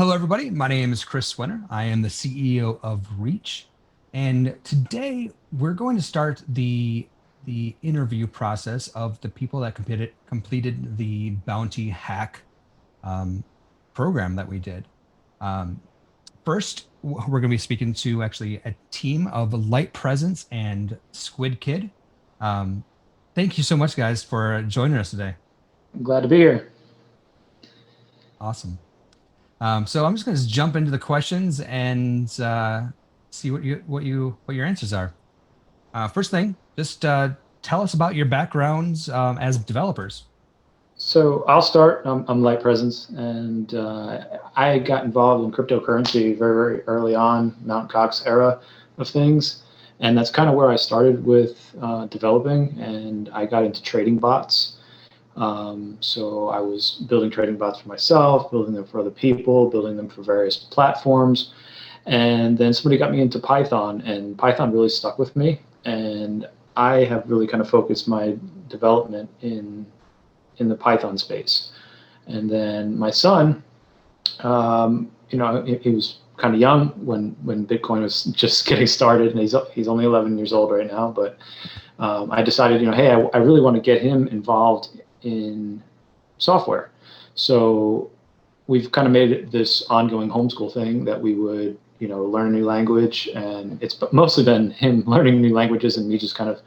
Hello, everybody. My name is Chris Swenor. I am the CEO of Reach, and today we're going to start the interview process of the people that completed the bounty hack um, program that we did. Um, First, we're going to be speaking to actually a team of Litepresence and Squidkid. Um, thank you so much, guys, for joining us today. I'm glad to be here. Awesome. So I'm just going to jump into the questions and see what your answers are. First thing, just tell us about your backgrounds as developers. So I'll start. I'm Litepresence, and I got involved in cryptocurrency very, very early on, Mt. Gox era of things, and that's kind of where I started with developing. And I got into trading bots. So I was building trading bots for myself, building them for other people, building them for various platforms. And then somebody got me into Python, and Python really stuck with me. And I have really kind of focused my development in the Python space. And then my son, he was kind of young when Bitcoin was just getting started, and he's only 11 years old right now. But I decided, hey, I really want to get him involved in software. So we've kind of made it this ongoing homeschool thing that we would, learn a new language, and it's mostly been him learning new languages and me just kind of,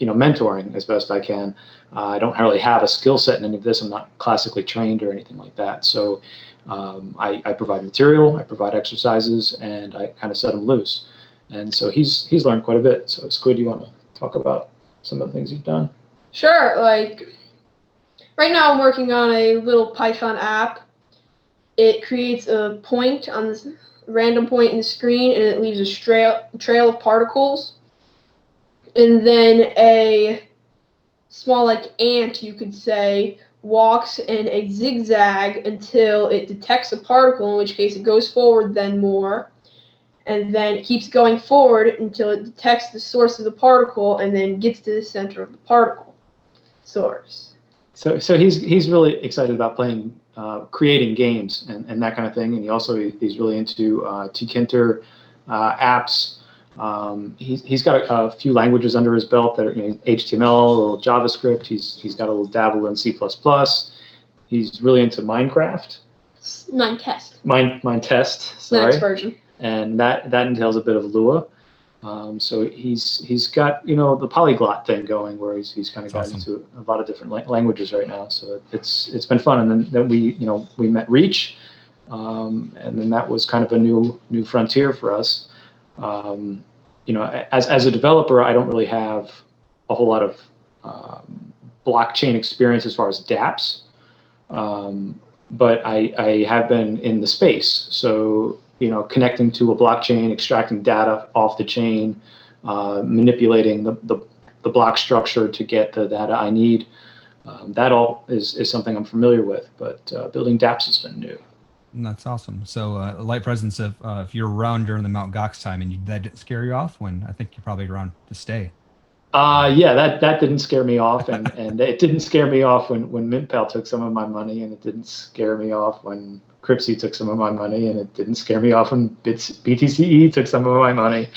mentoring as best I can. I don't really have a skill set in any of this. I'm not classically trained or anything like that. So I provide material, I provide exercises, and I kind of set him loose. And so he's learned quite a bit. So Squid, you want to talk about some of the things you've done? Sure. Like right now, I'm working on a little Python app. It creates a point on this random point in the screen, and it leaves a trail of particles. And then a small, like, ant, you could say, walks in a zigzag until it detects a particle, in which case it goes forward then more. And then it keeps going forward until it detects the source of the particle and then gets to the center of the particle source. So he's really excited about playing, creating games and that kind of thing. And he's really into Tkinter apps. He's got a few languages under his belt that are HTML, a little JavaScript. He's got a little dabble in C++. He's really into Minecraft. Minetest. Minetest. Sorry. The next version. And that entails a bit of Lua. So he's got the polyglot thing going, where he's kind of got into a lot of different languages right now. So it's been fun. And then we met Reach, and then that was kind of a new frontier for us. As a developer, I don't really have a whole lot of blockchain experience as far as dApps, but I have been in the space. So connecting to a blockchain, extracting data off the chain, manipulating the block structure to get the data I need. That all is something I'm familiar with, but building dApps has been new. That's awesome. So, Litepresence, if you're around during the Mount Gox time and that didn't scare you off, when I think you're probably around to stay. Yeah, that didn't scare me off, and it didn't scare me off when MintPal took some of my money, and it didn't scare me off when Cripsy took some of my money, and it didn't scare me off when BTCE took some of my money.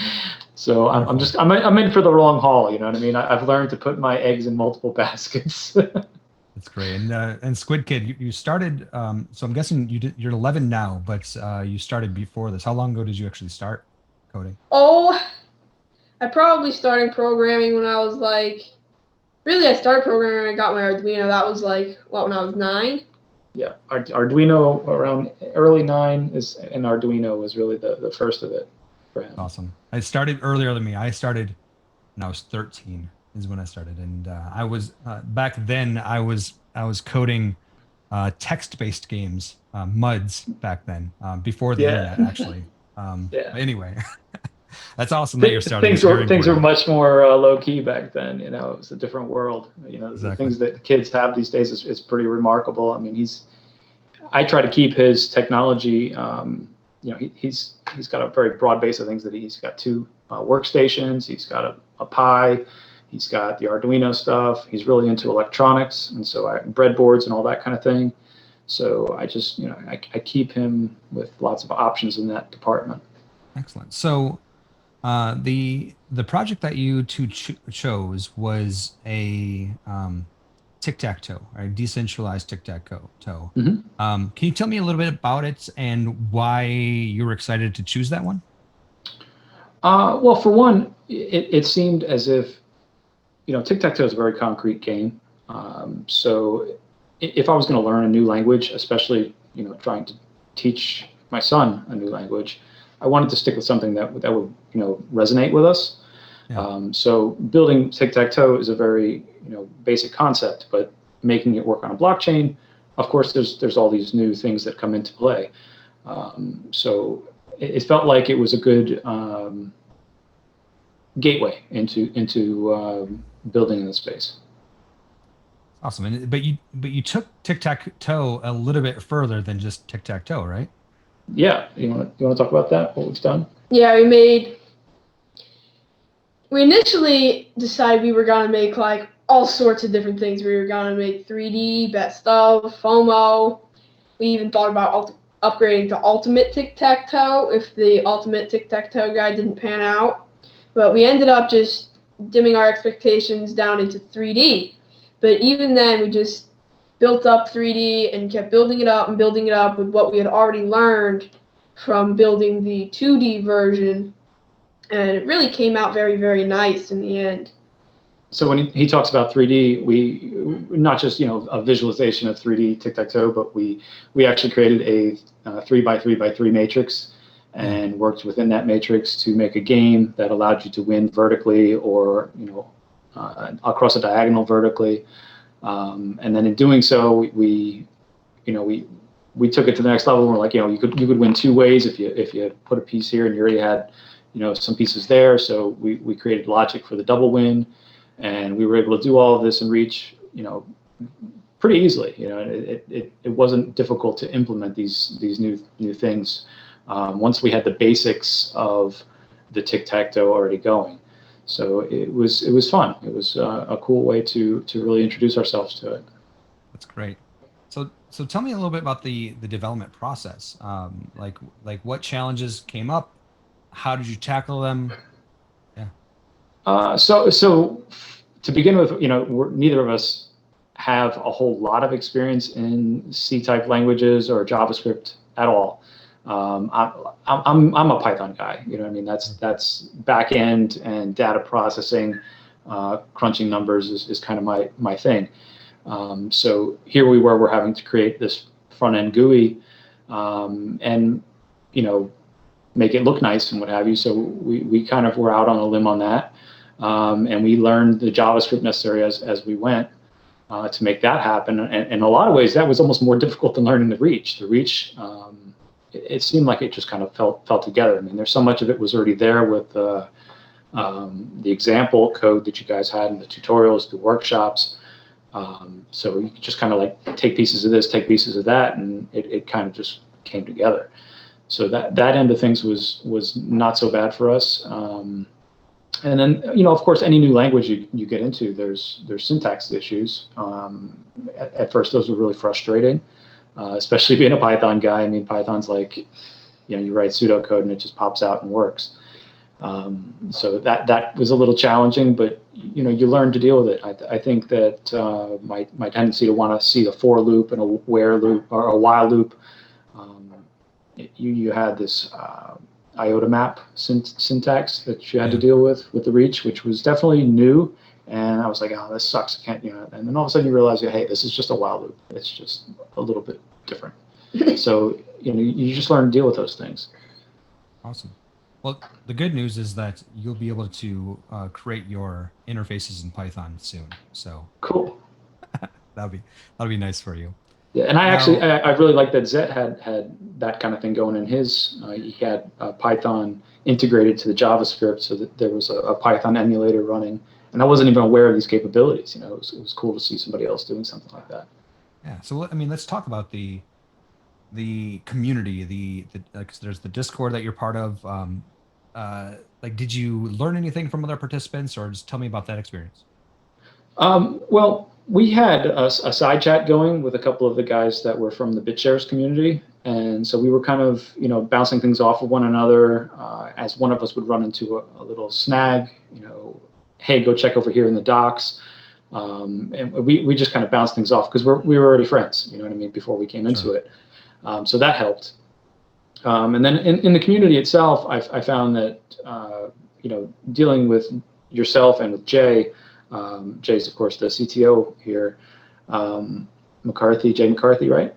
So I'm in for the long haul. You know what I mean? I've learned to put my eggs in multiple baskets. That's great. And Squidkid, you started. So I'm guessing you're 11 now, but you started before this. How long ago did you actually start coding? Oh, I probably started programming when I was I started programming when I got my Arduino. That was when I was 9. Yeah, Arduino around early 9 and Arduino was really the first of it for him. Awesome. I started earlier than me. I started when I was 13 is when I started, and I was back then I was coding text-based games, MUDs back then, before the internet actually. Yeah. Anyway, that's awesome that you're starting. Things were much more low key back then. It was a different world. Exactly. The things that kids have these days is pretty remarkable. I mean, I try to keep his technology. He's got a very broad base of things that he's got 2 workstations. He's got a Pi. He's got the Arduino stuff. He's really into electronics, and so breadboards and all that kind of thing. So I just, I keep him with lots of options in that department. Excellent. So the project that you two chose was a tic-tac-toe, right? Decentralized tic-tac-toe. Can you tell me a little bit about it and why you were excited to choose that one? Well, for one, it seemed as if, tic-tac-toe is a very concrete game. So if I was going to learn a new language, especially, trying to teach my son a new language, I wanted to stick with something that would, resonate with us. Yeah. So building tic-tac-toe is a very, basic concept, but making it work on a blockchain, of course, there's all these new things that come into play. So it felt like it was a good gateway into building in the space. Awesome. And but you took tic-tac-toe a little bit further than just tic-tac-toe, right? Yeah, you want to talk about that? What we've done? Yeah, we initially decided we were gonna make like all sorts of different things. We were gonna make 3D, best of, FOMO. We even thought about upgrading to ultimate tic-tac-toe if the ultimate tic-tac-toe guy didn't pan out. But we ended up just dimming our expectations down into 3D. But even then, we just built up 3D and kept building it up and building it up with what we had already learned from building the 2D version. And it really came out very, very nice in the end. So when he talks about 3D, we not just a visualization of 3D tic-tac-toe, but we actually created a 3x3x3 matrix and worked within that matrix to make a game that allowed you to win vertically or across a diagonal vertically. And then in doing so, we took it to the next level. We're like, you could win two ways if you put a piece here and you already had some pieces there. So we created logic for the double win. And we were able to do all of this and reach, pretty easily. It wasn't difficult to implement these new things once we had the basics of the tic-tac-toe already going. So it was fun. It was a cool way to really introduce ourselves to it. That's great. So tell me a little bit about the development process. Like what challenges came up? How did you tackle them? So to begin with, neither of us have a whole lot of experience in C-type languages or JavaScript at all. I'm a Python guy. That's back end and data processing, crunching numbers is kind of my thing. So here we're having to create this front end GUI, and make it look nice and what have you. So we kind of were out on a limb on that. And we learned the JavaScript necessary as we went to make that happen. And in a lot of ways, that was almost more difficult than learning the Reach. The Reach, it seemed like it just kind of fell together. I mean, there's so much of it was already there with the example code that you guys had in the tutorials, the workshops. So you just kind of like take pieces of this, take pieces of that, and it kind of just came together. So that end of things was not so bad for us. And then, of course, any new language you get into, there's syntax issues. At first, those were really frustrating, especially being a Python guy. I mean, Python's like, you write pseudocode and it just pops out and works. So that was a little challenging, but you learn to deal with it. I think that my tendency to want to see a for loop and a where loop or a while loop. You had this iota map syntax that you had to deal with the Reach, which was definitely new. And I was like, oh, this sucks. I can't, and then all of a sudden you realize, hey, this is just a while loop. It's just a little bit different. So, you just learn to deal with those things. Awesome. Well, the good news is that you'll be able to create your interfaces in Python soon. So cool. that'll be nice for you. Yeah, and I really like that Zet had that kind of thing going in his. He had Python integrated to the JavaScript, so that there was a Python emulator running, and I wasn't even aware of these capabilities. It was cool to see somebody else doing something like that. Yeah. So let's talk about the community. There's the Discord that you're part of. Did you learn anything from other participants, or just tell me about that experience? Well, We had a side chat going with a couple of the guys that were from the BitShares community. And so we were kind of, bouncing things off of one another as one of us would run into a little snag, hey, go check over here in the docs. And we just kind of bounced things off because we were already friends, you know what I mean, before we came into it. So that helped. And then in the community itself, I found that, dealing with yourself and with Jay, Jay's, of course, the CTO here, Jay McCarthy, right?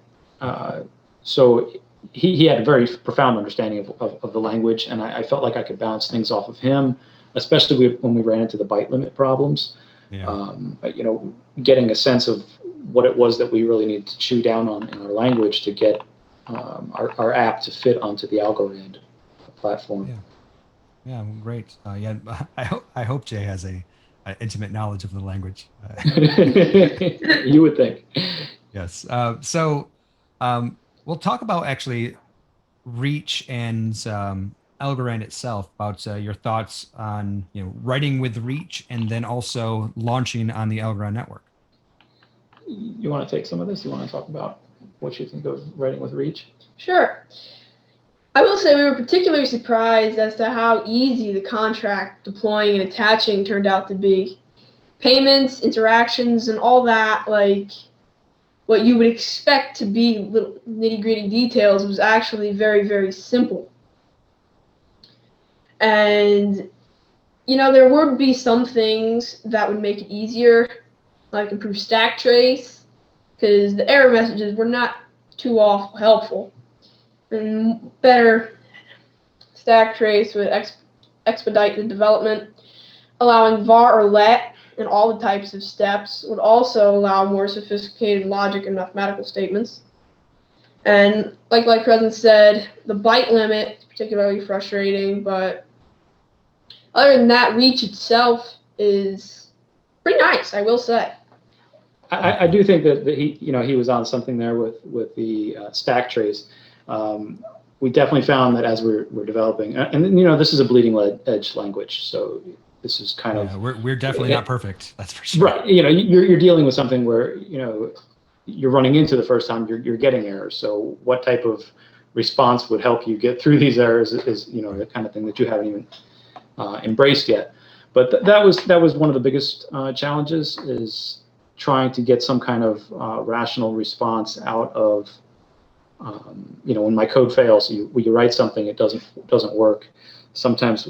So he had a very profound understanding of the language, and I felt like I could bounce things off of him, especially when we ran into the byte limit problems. Yeah. Getting a sense of what it was that we really needed to chew down on in our language to get our app to fit onto the Algorand platform. Yeah, great. I hope Jay has a intimate knowledge of the language. You would think. Yes. So we'll talk about actually Reach and Algorand itself, about your thoughts on writing with Reach and then also launching on the Algorand network. You want to take some of this? You want to talk about what you think of writing with Reach? Sure. I will say we were particularly surprised as to how easy the contract deploying and attaching turned out to be. Payments, interactions, and all that, like what you would expect to be little nitty-gritty details, was actually very, very simple. And, there would be some things that would make it easier, like improve stack trace, because the error messages were not too helpful. And better stack trace would expedite the development. Allowing var or let in all the types of steps would also allow more sophisticated logic and mathematical statements. And like Litepresence said, the byte limit is particularly frustrating, but other than that, Reach itself is pretty nice, I will say. I do think that he was on something there with the stack trace. We definitely found that as we're developing, and this is a bleeding edge language, so this is kind of we're definitely not perfect, that's for sure. Right, you're dealing with something where you're running into the first time you're getting errors. So what type of response would help you get through these errors is the kind of thing that you haven't even embraced yet. But that was one of the biggest challenges, is trying to get some kind of rational response out of when my code fails. You write something, it doesn't work. Sometimes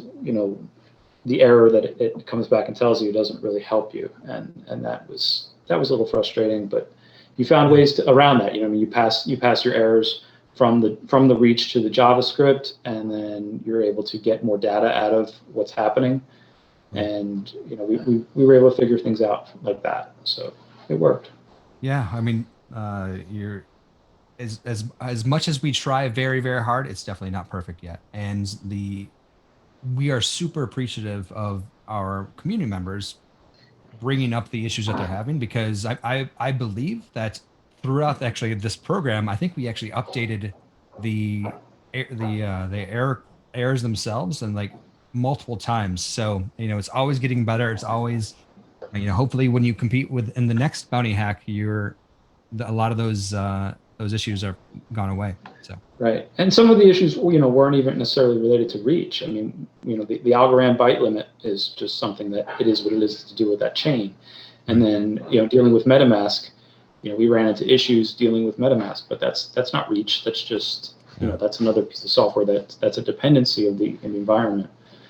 the error that it comes back and tells you doesn't really help you, and that was a little frustrating. But you found ways around that. You pass your errors from the Reach to the JavaScript, and then you're able to get more data out of what's happening. And we were able to figure things out like that, so it worked. Yeah, I mean, you're as much as we try very, very hard, it's definitely not perfect yet. And we are super appreciative of our community members bringing up the issues that they're having, because I believe that throughout actually this program, I think we actually updated the errors themselves and like multiple times. So it's always getting better. It's always hopefully when you compete in the next bounty hack, a lot of those issues are gone away. So right, and some of the issues weren't even necessarily related to Reach. I mean, the Algorand byte limit is just something that it is what it is to do with that chain. And then dealing with MetaMask, we ran into issues dealing with MetaMask, but that's not Reach. That's just that's another piece of software that's a dependency of the environment.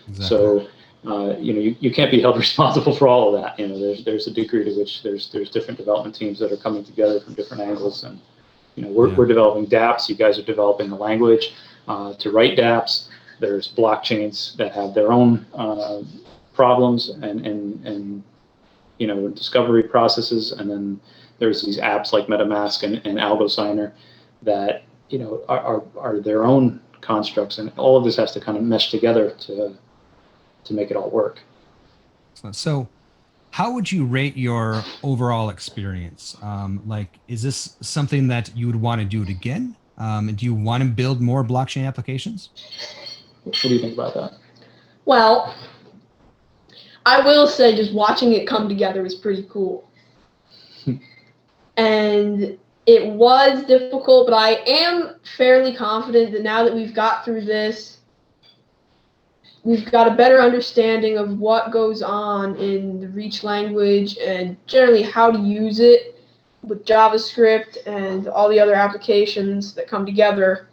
Exactly. So you can't be held responsible for all of that. There's a degree to which there's different development teams that are coming together from different angles, and we're developing dApps. You guys are developing a language to write dApps. There's blockchains that have their own problems and discovery processes, and then there's these apps like MetaMask and AlgoSigner that are their own constructs, and all of this has to kind of mesh together to make it all work. So how would you rate your overall experience? Is this something that you would want to do it again? Do you want to build more blockchain applications? What do you think about that? Well, I will say just watching it come together was pretty cool. And it was difficult, but I am fairly confident that now that we've got through this, we've got a better understanding of what goes on in the Reach language and generally how to use it with JavaScript and all the other applications that come together.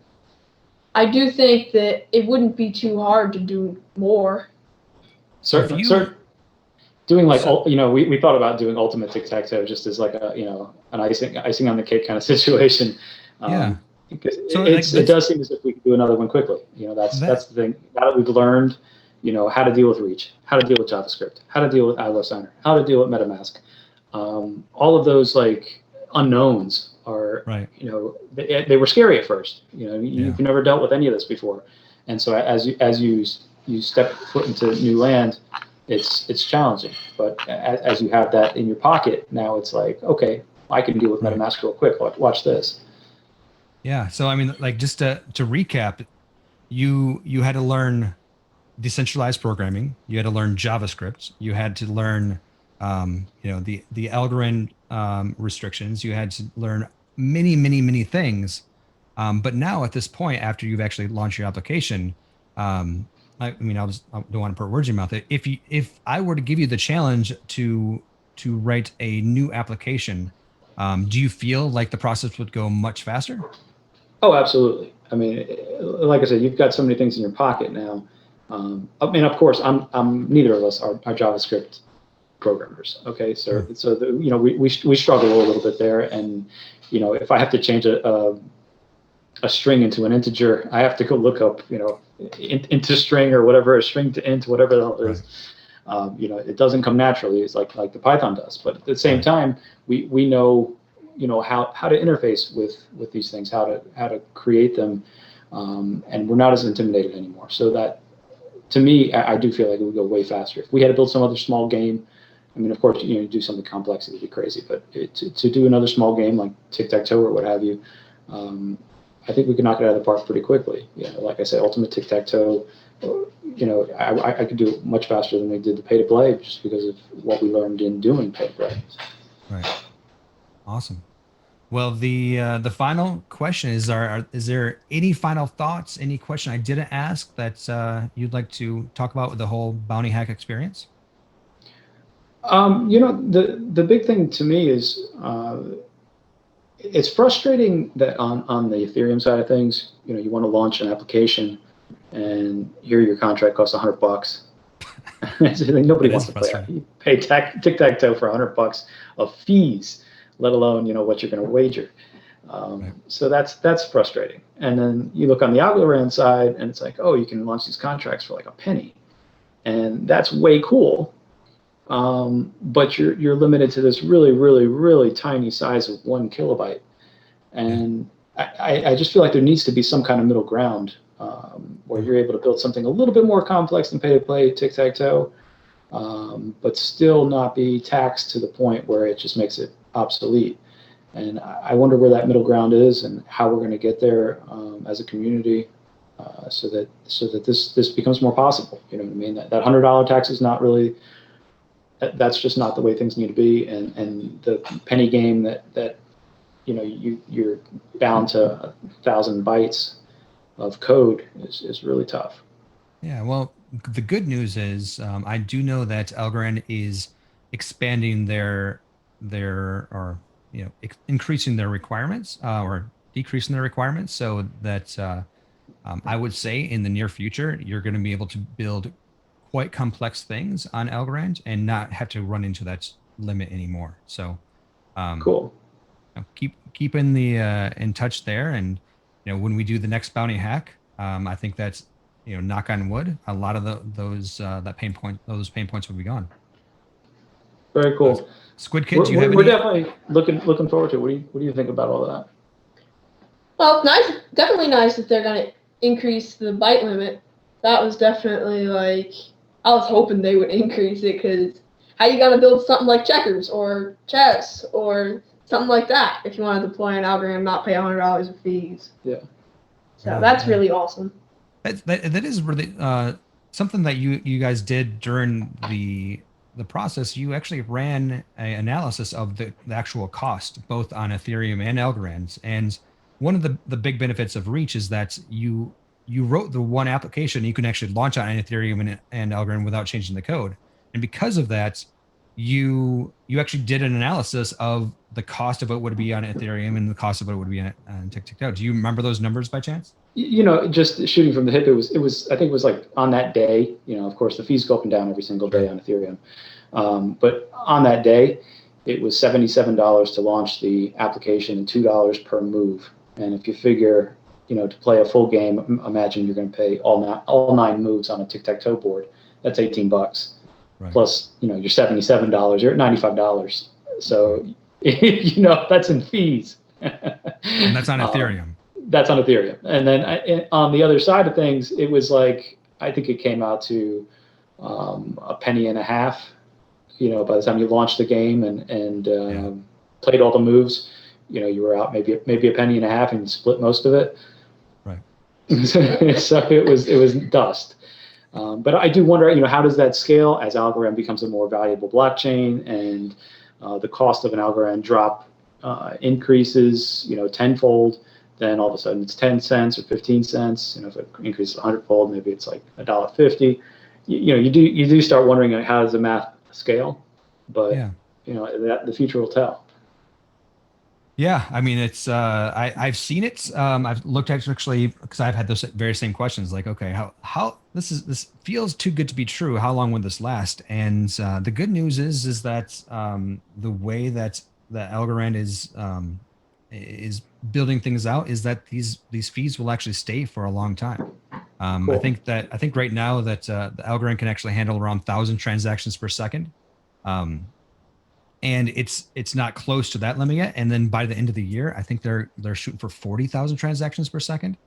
I do think that it wouldn't be too hard to do more. Certainly. Doing like, we thought about doing ultimate tic-tac-toe just as like an icing on the cake kind of situation. Yeah. So it does seem as if we could do another one quickly. That's the thing. Now that we've learned, how to deal with Reach, how to deal with JavaScript, how to deal with iOS Signer, how to deal with MetaMask. All of those like unknowns are, right. They were scary at first. You've never dealt with any of this before, and so as you step foot into new land, it's challenging. But as you have that in your pocket, now it's like, okay, I can deal with MetaMask real quick. Watch this. Yeah. So I mean, like, just to recap, you had to learn decentralized programming. You had to learn JavaScript. You had to learn, the algorithm restrictions. You had to learn many things. But now at this point, after you've actually launched your application, I don't want to put words in your mouth. If I were to give you the challenge to write a new application, do you feel like the process would go much faster? Oh, absolutely. I mean, like I said, you've got so many things in your pocket now. I mean, of course, neither of us are JavaScript programmers. Okay, so we struggle a little bit there, and if I have to change a string into an integer, I have to go look up into string or whatever, a string to int, whatever the hell it is. It doesn't come naturally. It's like the Python does. But at the same time, we know how to interface with these things, how to create them, and we're not as intimidated anymore. So that, to me, I do feel like it would go way faster. If we had to build some other small game, I mean, of course, do something complex, it would be crazy. But to do another small game like tic-tac-toe or what have you, I think we can knock it out of the park pretty quickly. Like I said, ultimate tic-tac-toe, I could do it much faster than we did the pay-to-play just because of what we learned in doing pay-to-play. Right. Awesome. Well, the final question is: is there any final thoughts? Any question I didn't ask that you'd like to talk about with the whole bounty hack experience? The big thing to me is it's frustrating that on the Ethereum side of things, you want to launch an application, and here your contract costs $100. Nobody wants to play. You pay tic-tac-toe for $100 of fees, let alone what you're going to wager. So that's frustrating. And then you look on the Algorand side, and it's like, oh, you can launch these contracts for like a penny, and that's way cool. But you're limited to this really tiny size of 1 kilobyte, and I just feel like there needs to be some kind of middle ground where you're able to build something a little bit more complex than pay-to-play tic-tac-toe, but still not be taxed to the point where it just makes it obsolete. And I wonder where that middle ground is and how we're going to get there as a community, so that this becomes more possible. You know what I mean? That $100 tax is not really. That's just not the way things need to be. And the penny game that you're bound to 1,000 bytes of code is really tough. Yeah. Well, the good news is I do know that Algorand is expanding increasing their requirements or decreasing their requirements, so that I would say in the near future you're going to be able to build quite complex things on Algorand and not have to run into that limit anymore. So cool. Keep in touch there, and when we do the next bounty hack, I think that's knock on wood, a lot of those pain points will be gone. Very cool. Squidkid, do you have any? We're definitely looking forward to it. What do you think about all of that? Well, nice. Definitely nice that they're going to increase the byte limit. That was definitely I was hoping they would increase it, because how you going to build something like checkers or chess or something like that if you want to deploy an algorithm and not pay $100 of fees? Yeah. So that's really awesome. That is really something that you guys did during the the process, you actually ran an analysis of the actual cost, both on Ethereum and Algorand. And one of the big benefits of Reach is that you wrote the one application you can actually launch on Ethereum and Algorand without changing the code. And because of that, you actually did an analysis of the cost of what would be on Ethereum and the cost of what would be on tictactoe. Do you remember those numbers by chance? Just shooting from the hip, it was I think it was like on that day, of course the fees go up and down every single day on Ethereum. But on that day, it was $77 to launch the application and $2 per move. And if you figure, to play a full game, imagine you're going to pay all 9 moves on a tic-tac-toe board. That's $18. Right. Plus, you're $77, you're at $95. So, that's in fees. And that's on Ethereum. That's on Ethereum. And then on the other side of things, it was like, I think it came out to a penny and a half, by the time you launched the game and played all the moves, you were out maybe a penny and a half and split most of it. Right. So it was dust. But I do wonder, how does that scale as Algorand becomes a more valuable blockchain and the cost of an Algorand drop increases, tenfold, then all of a sudden it's 10 cents or 15 cents. If it increases 100-fold, maybe it's like $1.50. You do start wondering how does the math scale, but the future will tell. Yeah, I mean, it's I've seen it. I've looked actually because I've had those very same questions. Like, okay, how this feels too good to be true. How long will this last? And the good news is that the way that the Algorand is building things out is that these fees will actually stay for a long time. Cool. I think right now that the Algorand can actually handle around 1,000 transactions per second. And it's not close to that limit yet. And then by the end of the year, I think they're shooting for 40,000 transactions per second.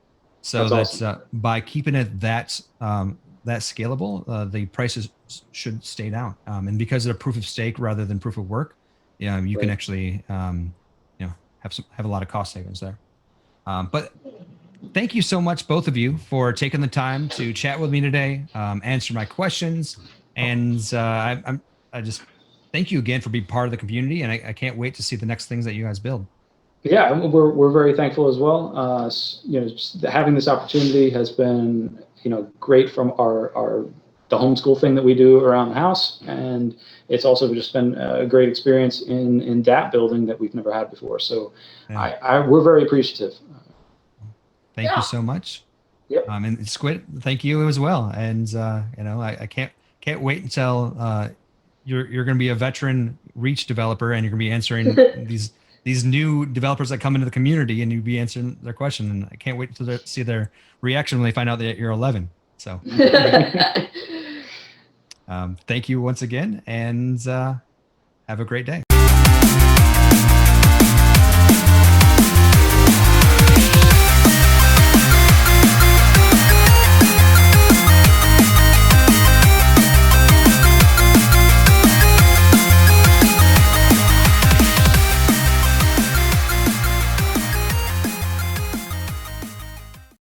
So that's awesome. By keeping it that scalable, the prices should stay down. And because they're proof of stake rather than proof of work, you can actually have a lot of cost savings there. But thank you so much, both of you, for taking the time to chat with me today, answer my questions, and I just thank you again for being part of the community, and I can't wait to see the next things that you guys build. Yeah, we're very thankful as well. Just having this opportunity has been great from the homeschool thing that we do around the house, and it's also just been a great experience in dApp building that we've never had before. So we're very appreciative. Thank you so much. Yep. And Squid, thank you as well. And I can't wait until you're going to be a veteran Reach developer, and you're going to be answering these new developers that come into the community, and you'll be answering their question. And I can't wait to see their reaction when they find out that you're 11. So thank you once again, and have a great day.